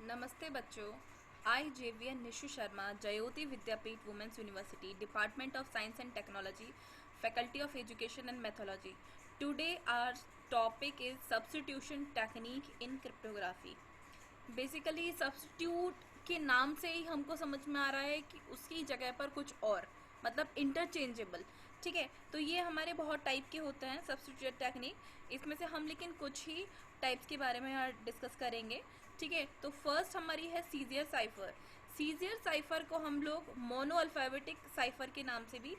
नमस्ते बच्चों। आई जेवीएन Nishu Sharma, Jyoti Vidyapeeth women's university, department of science and technology, faculty of education and methodology. Today our topic is substitution technique in cryptography. Basically substitute के नाम से ही हमको समझ में आ रहा है कि उसकी जगह पर कुछ और, मतलब इंटरचेंजेबल. ठीक है, तो ये हमारे बहुत टाइप के होते हैं सब्स्टिट्यूट टेक्निक. इसमें से हम लेकिन कुछ ही टाइप्स के बारे में यहाँ डिस्कस करेंगे. ठीक है, तो फर्स्ट हमारी है सीजियर साइफर. सीजियर साइफर को हम लोग मोनो अल्फाबेटिक साइफर के नाम से भी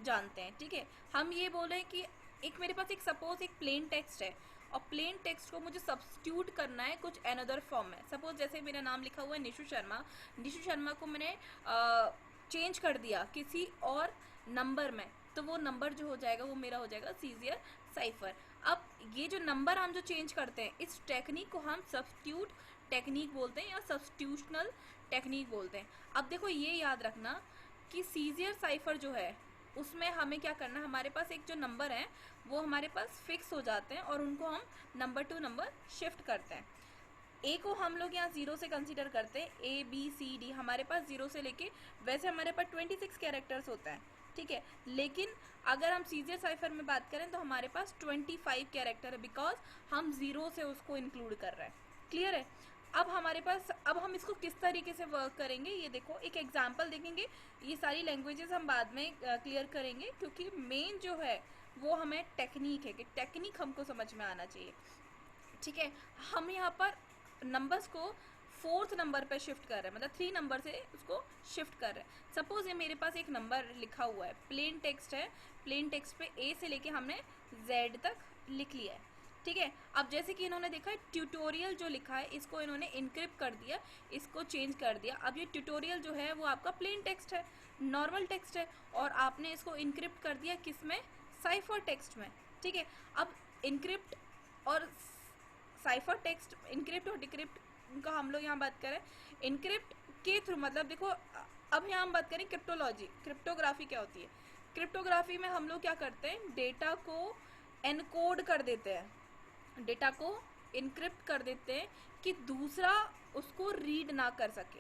जानते हैं. ठीक है, हम ये बोले कि एक मेरे पास एक सपोज एक प्लेन टेक्स्ट है और प्लेन टेक्स्ट को मुझे सब्स्टिट्यूट करना है कुछ अनदर फॉर्म में. सपोज जैसे मेरा नाम लिखा हुआ है निशु शर्मा. निशु शर्मा को मैंने चेंज कर दिया किसी और नंबर में, तो वो नंबर जो हो जाएगा वो मेरा हो जाएगा सीजियर साइफर. अब ये जो नंबर हम जो चेंज करते हैं, इस टेक्निक को हम सब्स्टिट्यूट टेक्निक बोलते हैं या सब्स्टिट्यूशनल टेक्निक बोलते हैं. अब देखो ये याद रखना कि सीजियर साइफर जो है उसमें हमें क्या करना है, हमारे पास एक जो नंबर है वो हमारे पास फिक्स हो जाते हैं और उनको हम नंबर टू नंबर शिफ्ट करते हैं. ए को हम लोग यहाँ 0 से कंसीडर करते हैं. ए बी सी डी हमारे पास 0 से लेके, वैसे हमारे पास 26 कैरेक्टर्स होता है. ठीक है, लेकिन अगर हम सीजियर साइफर में बात करें तो हमारे पास 25 कैरेक्टर है, बिकॉज हम 0 से उसको इंक्लूड कर रहे हैं. क्लियर है. अब हमारे पास, अब हम इसको किस तरीके से वर्क करेंगे ये देखो, एक एग्जांपल देखेंगे. ये सारी लैंग्वेजेस हम बाद में क्लियर करेंगे, क्योंकि मेन जो है वो हमें टेक्निक है कि टेक्निक हमको समझ में आना चाहिए. ठीक है, हम यहाँ पर नंबर्स को 4th नंबर पे शिफ्ट कर रहे हैं, मतलब 3 नंबर से उसको शिफ्ट कर रहे हैं. सपोज ये मेरे पास एक नंबर लिखा हुआ है, प्लेन टेक्स्ट है. प्लेन टेक्स्ट पे ए से लेके हमने जेड तक लिख लिया है. ठीक है, अब जैसे कि इन्होंने देखा है ट्यूटोरियल जो लिखा है इसको इन्होंने इनक्रिप्ट कर दिया, इसको चेंज कर दिया. अब ये ट्यूटोरियल जो है वो आपका प्लेन टेक्स्ट है, नॉर्मल टेक्स्ट है, और आपने इसको इनक्रिप्ट कर दिया किस में, साइफर टेक्स्ट में. ठीक है, अब इनक्रिप्ट और साइफर टेक्स्ट, इनक्रिप्ट और डिक्रिप्ट का हम लोग यहाँ बात करें. इनक्रिप्ट के थ्रू, मतलब देखो अब यहाँ हम बात करें क्रिप्टोलॉजी, क्रिप्टोग्राफी क्या होती है. क्रिप्टोग्राफी में हम लोग क्या करते हैं, डेटा को एनकोड कर देते हैं, डेटा को इनक्रिप्ट कर देते हैं कि दूसरा उसको रीड ना कर सके.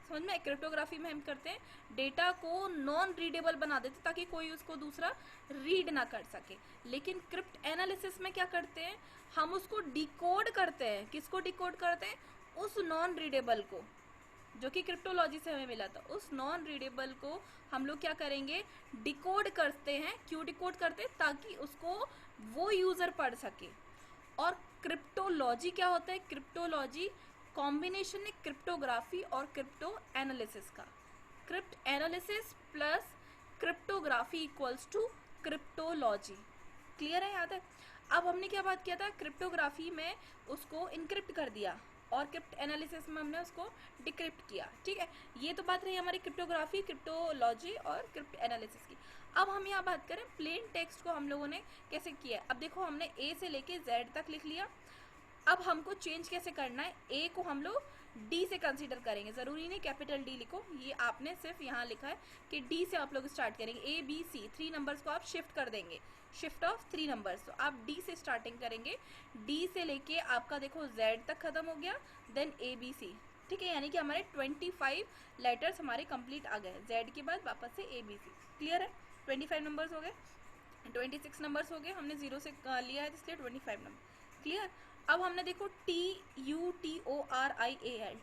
समझ में. क्रिप्टोग्राफी में हम करते हैं डेटा को नॉन रीडेबल बना देते ताकि कोई उसको दूसरा रीड ना कर सके. लेकिन क्रिप्ट एनालिसिस में क्या करते हैं, हम उसको डिकोड करते हैं. किसको डिकोड करते हैं, उस नॉन रीडेबल को जो कि क्रिप्टोलॉजी से हमें मिला था. उस नॉन रीडेबल को हम लोग क्या करेंगे, डिकोड करते हैं. क्यों डिकोड करते हैं, ताकि उसको वो यूजर पढ़ सके. और क्रिप्टोलॉजी क्या होता है, क्रिप्टोलॉजी कॉम्बिनेशन है क्रिप्टोग्राफी और क्रिप्टो एनालिसिस का. Crypt analysis plus cryptography equals to cryptology. Clear है, याद है. अब हमने क्या बात किया था, क्रिप्टोग्राफी में उसको इनक्रिप्ट कर दिया और क्रिप्ट एनालिसिस में हमने उसको डिक्रिप्ट किया. ठीक है, ये तो बात रही हमारी क्रिप्टोग्राफी, क्रिप्टोलॉजी और क्रिप्ट एनालिसिस की. अब हम यहाँ बात करें प्लेन टेक्स्ट को हम लोगों ने कैसे किया. अब देखो हमने ए से लेके जेड तक लिख लिया. अब हमको चेंज कैसे करना है, ए को हम लोग डी से कंसीडर करेंगे. ज़रूरी नहीं कैपिटल डी लिखो, ये आपने सिर्फ यहाँ लिखा है कि डी से आप लोग स्टार्ट करेंगे. ए बी सी 3 नंबर्स को आप शिफ्ट कर देंगे, शिफ्ट ऑफ 3 नंबर्स. तो आप डी से स्टार्टिंग करेंगे. डी से लेके आपका देखो जेड तक खत्म हो गया, देन ए बी सी. ठीक है, यानी कि हमारे 25 लेटर्स हमारे कंप्लीट आ गए. जेड के बाद वापस से ए बी सी. क्लियर है, 25 नंबर्स हो गए. 26 नंबर्स हो गए, हमने 0 से लिया है इसलिए 25 नंबर. क्लियर. अब हमने देखो TUTORIAL,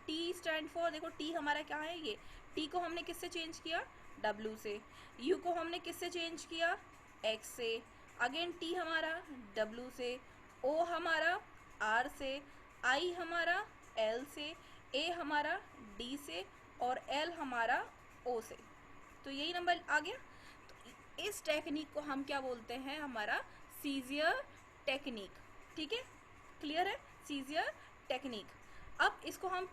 टी स्टैंड फॉर, देखो टी हमारा क्या है, ये टी को हमने किससे चेंज किया, W से. यू को हमने किससे चेंज किया, X से. अगेन टी हमारा W से, O हमारा R से, I हमारा L से, A हमारा D से और L हमारा O से. तो यही नंबर आ गया. तो इस टेक्निक को हम क्या बोलते हैं, हमारा सीजियर टेक्निक. ठीक है, क्लियर है, सीजियर टेक्निक. अब इसको हम,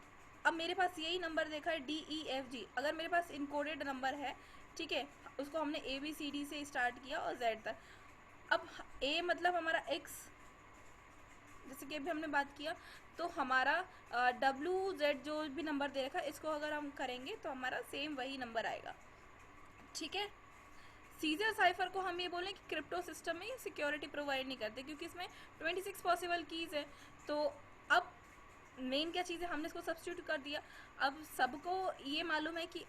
अब मेरे पास यही नंबर देखा है DEFG, अगर मेरे पास इनकोडेड नंबर है, ठीक है, उसको हमने ABCD से स्टार्ट किया और Z तक. अब A मतलब हमारा X, जैसे कि अभी हमने बात किया, तो हमारा WZ जो भी नंबर दे रखा है इसको अगर हम करेंगे तो हमारा सेम वही नंबर आएगा. ठीक है. सीजर साइफर को हम ये बोलें कि क्रिप्टो सिस्टम में सिक्योरिटी प्रोवाइड नहीं करते, क्योंकि इसमें 26 पॉसिबल कीज है. तो अब मेन क्या चीज़ है, हमने इसको सब्स्टिट्यूट कर दिया। अब सबको ये मालूम है कि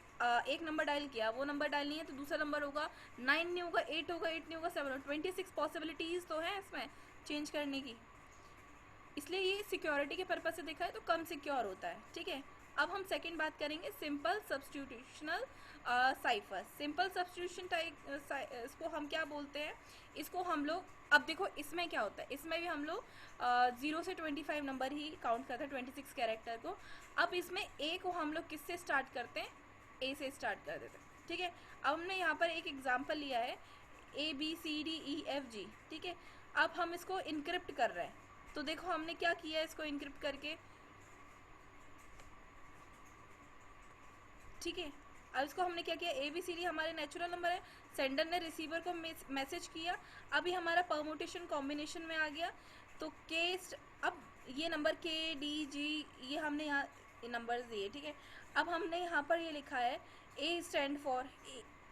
एक नंबर डायल किया, वो नंबर डायल नहीं है तो दूसरा नंबर होगा 9 नहीं होगा 8 होगा, 8 नहीं होगा 7 होगा, 26 पॉसिबिलिटीज़ तो है इसमें चेंज करने की। इसलिए ये सिक्योरिटी के पर्पज से देखा है तो कम सिक्योर होता है, ठीक है। अब हम सेकंड बात करेंगे simple substitutional cipher. Simple substitution type इसको हम क्या बोलते हैं, इसको हम लोग, अब देखो इसमें क्या होता है, इसमें भी हम लोग 0 से 25 नंबर ही काउंट करते हैं, 26 कैरेक्टर को। अब इसमें ए को हम लोग किससे स्टार्ट करते हैं, ए से स्टार्ट कर देते हैं, ठीक है। अब हमने यहाँ पर एक एग्जाम्पल लिया है ABCDEFG, ठीक है। अब हम इसको इनक्रिप्ट कर रहे हैं, तो देखो हमने क्या किया है इसको इनक्रिप्ट करके, ठीक है। अब इसको हमने क्या किया, ABCD हमारे नेचुरल नंबर है, सेंडर ने रिसीवर को मैसेज किया, अभी हमारा परमुटेशन कॉम्बिनेशन में आ गया, तो केस, अब ये नंबर KDG ये हमने यहाँ नंबर्स दिए, ठीक है। अब हमने यहाँ पर ये लिखा है A स्टैंड फॉर,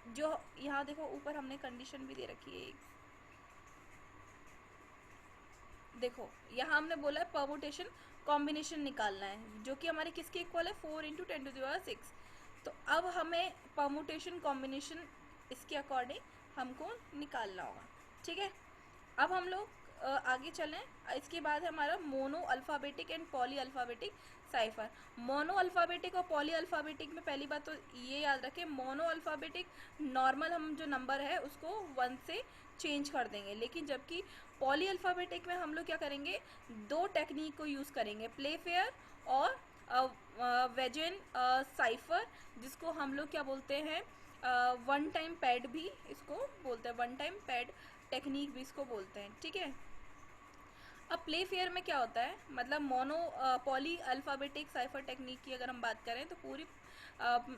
जो यहाँ देखो ऊपर हमने कंडीशन भी दे रखी है, देखो यहाँ हमने बोला है परमुटेशन कॉम्बिनेशन निकालना है, जो कि हमारे किसके इक्वल है, 4 × 10⁶। तो अब हमें परमुटेशन कॉम्बिनेशन इसके अकॉर्डिंग हमको निकालना होगा, ठीक है। अब हम लोग आगे चलें। इसके बाद है हमारा mono alphabetic and poly alphabetic cipher. Mono alphabetic और पॉली अल्फ़ाबेटिक में पहली बात तो ये याद रखें, मोनो अल्फ़ाबेटिक नॉर्मल हम जो नंबर है उसको 1 से चेंज कर देंगे, लेकिन जबकि पॉली अल्फ़ाबेटिक में हम लोग क्या करेंगे, दो टेक्निक को यूज़ करेंगे, प्ले फेयर और वेजेन साइफर, जिसको हम लोग क्या बोलते हैं, वन टाइम पैड भी इसको बोलते हैं, वन टाइम पैड टेक्निक भी इसको बोलते हैं, ठीक है। अब प्ले फेयर में क्या होता है, मतलब mono poly alphabetic cipher technique की अगर हम बात करें तो पूरी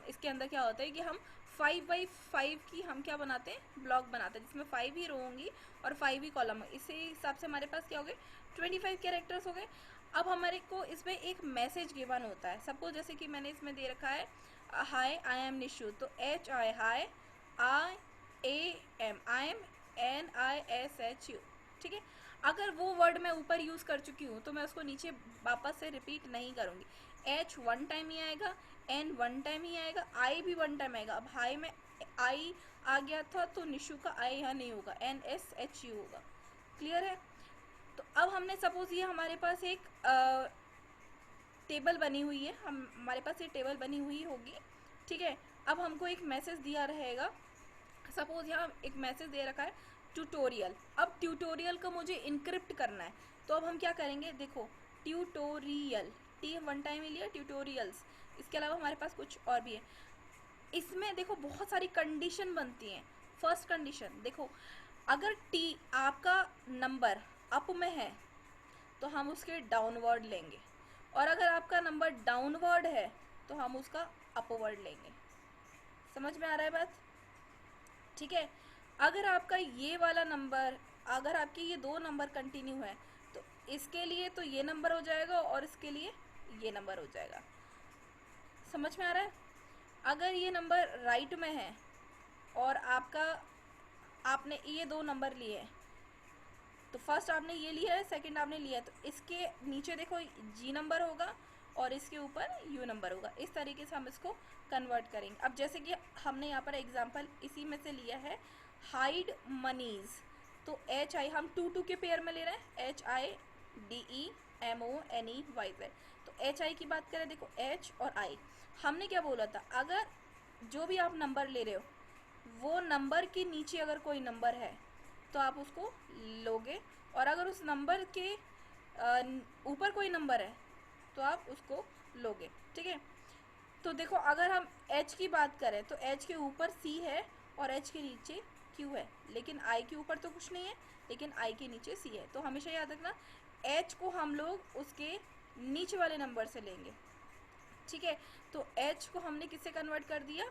इसके अंदर क्या होता है कि हम 5x5 की हम क्या बनाते हैं, ब्लॉक बनाते हैं, जिसमें 5 ही रो होंगी और 5 ही कॉलम। इसी हिसाब से हमारे पास क्या हो गए, 25 कैरेक्टर्स हो गए। अब हमारे को इसमें एक मैसेज गिवन होता है, सपोज जैसे कि मैंने इसमें दे रखा है हाय आई एम निशु, तो HI hi, IAM I am, NISHU, ठीक है। अगर वो वर्ड मैं ऊपर यूज़ कर चुकी हूँ तो मैं उसको नीचे वापस से रिपीट नहीं करूँगी। H 1 टाइम ही आएगा, N 1 टाइम ही आएगा, I भी 1 टाइम आएगा। अब हाई में I आ गया था तो निशु का I यहाँ नहीं होगा, NSHU होगा, क्लियर है। तो अब हमने सपोज ये हमारे पास एक टेबल बनी हुई है, हमारे पास ये टेबल बनी हुई होगी, ठीक है। अब हमको एक मैसेज दिया रहेगा, सपोज यहाँ एक मैसेज दे रखा है ट्यूटोरियल। अब ट्यूटोरियल को मुझे इनक्रिप्ट करना है, तो अब हम क्या करेंगे, देखो ट्यूटोरियल, T 1 टाइम ही लिया, ट्यूटोरियल्स। इसके अलावा हमारे पास कुछ और भी है, इसमें देखो बहुत सारी कंडीशन बनती हैं। फर्स्ट कंडीशन देखो, अगर T आपका नंबर अप में है तो हम उसके डाउनवर्ड लेंगे, और अगर आपका नंबर डाउनवर्ड है तो हम उसका अपवर्ड लेंगे। समझ में आ रहा है बात, ठीक है। अगर आपका ये वाला नंबर, अगर आपके ये दो नंबर कंटिन्यू है तो इसके लिए तो ये नंबर हो जाएगा और इसके लिए ये नंबर हो जाएगा। समझ में आ रहा है। अगर ये नंबर राइट में है और आपने ये दो नंबर लिए हैं, तो फर्स्ट आपने ये लिया है, सेकंड आपने लिया है, तो इसके नीचे देखो G नंबर होगा और इसके ऊपर U नंबर होगा। इस तरीके से हम इसको कन्वर्ट करेंगे। अब जैसे कि हमने यहाँ पर एग्जांपल इसी में से लिया है हाइड मनीज, तो HI हम 2 के पेयर में ले रहे हैं, HIDEMONEYZ। तो HI की बात करें, देखो H और I, हमने क्या बोला था, अगर जो भी आप नंबर ले रहे हो वो नंबर के नीचे अगर कोई नंबर है तो आप उसको लोगे, और अगर उस नंबर के ऊपर कोई नंबर है तो आप उसको लोगे, ठीक है। तो देखो अगर हम H की बात करें तो H के ऊपर C है और H के नीचे Q है, लेकिन I के ऊपर तो कुछ नहीं है, लेकिन I के नीचे C है। तो हमेशा याद रखना H को हम लोग उसके नीचे वाले नंबर से लेंगे, ठीक है। तो H को हमने किससे कन्वर्ट कर दिया,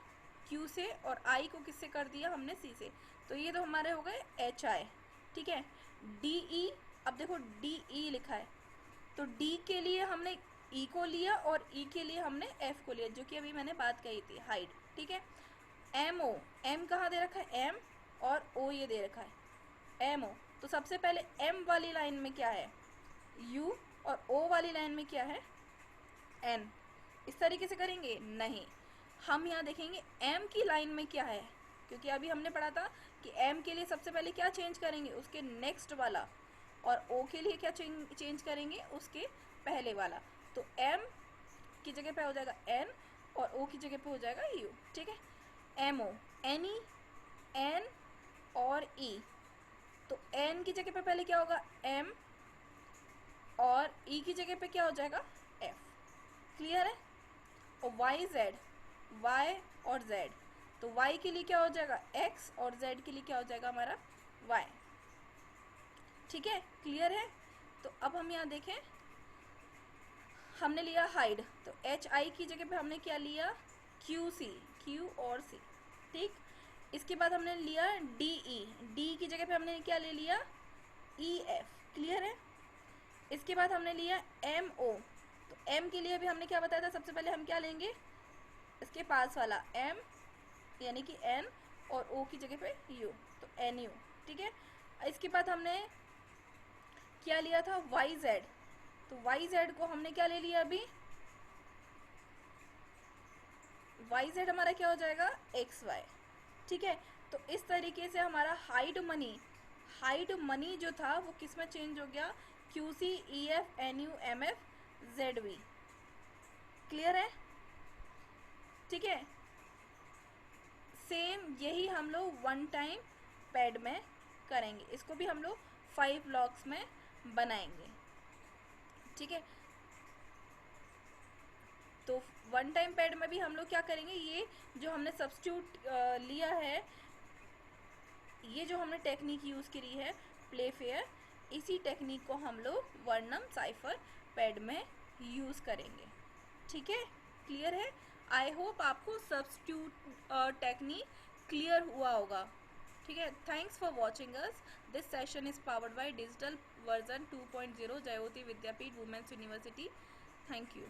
Q से, और I को किससे कर दिया हमने C से। तो ये तो हमारे हो गए HI, ठीक है। DE, अब देखो DE लिखा है, तो D के लिए हमने E को लिया और E के लिए हमने F को लिया, जो कि अभी मैंने बात कही थी हाइड, ठीक है। MO, M कहाँ दे रखा है, M, और O ये दे रखा है MO। तो सबसे पहले M वाली लाइन में क्या है U, और O वाली लाइन में क्या है एन, इस तरीके से करेंगे नहीं। हम यहाँ देखेंगे एम की लाइन में क्या है, क्योंकि अभी हमने पढ़ा था कि एम के लिए सबसे पहले क्या चेंज करेंगे, उसके नेक्स्ट वाला, और ओ के लिए क्या चेंज करेंगे, उसके पहले वाला। तो एम की जगह पे हो जाएगा एन और ओ की जगह पे हो जाएगा यू, ठीक है। M O, N E, N और ई, तो एन की जगह पे पहले क्या होगा एम, और ई की जगह पे क्या हो जाएगा एफ। क्लियर है। और वाई जेड, वाई और जेड, तो वाई के लिए क्या हो जाएगा एक्स और जेड के लिए क्या हो जाएगा हमारा वाई। ठीक है, क्लियर है। तो अब हम यहाँ देखें, हमने लिया हाइड, तो एच आई की जगह पे हमने क्या लिया क्यू सी, क्यू और सी, ठीक। इसके बाद हमने लिया डी ई, डी की जगह पे हमने क्या ले लिया ई एफ। क्लियर है। इसके बाद हमने लिया एम ओ, तो एम के लिए भी हमने क्या बताया था, सबसे पहले हम क्या लेंगे इसके पास वाला एम यानी कि एन, और ओ की जगह पे यू, तो एन यू, ठीक है। इसके बाद हमने क्या लिया था वाई जेड, तो वाई जेड को हमने क्या ले लिया अभी, वाई जेड हमारा क्या हो जाएगा एक्स वाई, ठीक है। तो इस तरीके से हमारा हाइड मनी जो था वो किस में चेंज हो गया, Q C E F N U M F Z V. Clear है, ठीक है। सेम यही हम लोग वन टाइम पैड में करेंगे, इसको भी हम लोग 5 ब्लॉक्स में बनाएंगे, ठीक है। तो वन टाइम पैड में भी हम लोग क्या करेंगे, ये जो हमने सब्स्टिट्यूट लिया है, ये जो हमने टेक्निक यूज़ करी है प्ले फेयर, इसी टेक्निक को हम लोग वर्णम साइफर पैड में यूज़ करेंगे, ठीक है। क्लियर है। आई होप आपको सब्स्टिट्यूट टेक्निक क्लियर हुआ होगा, ठीक है। Thanks for watching us. This session is powered by digital version 2.0 Jyoti Vidyapeeth women's university. Thank you.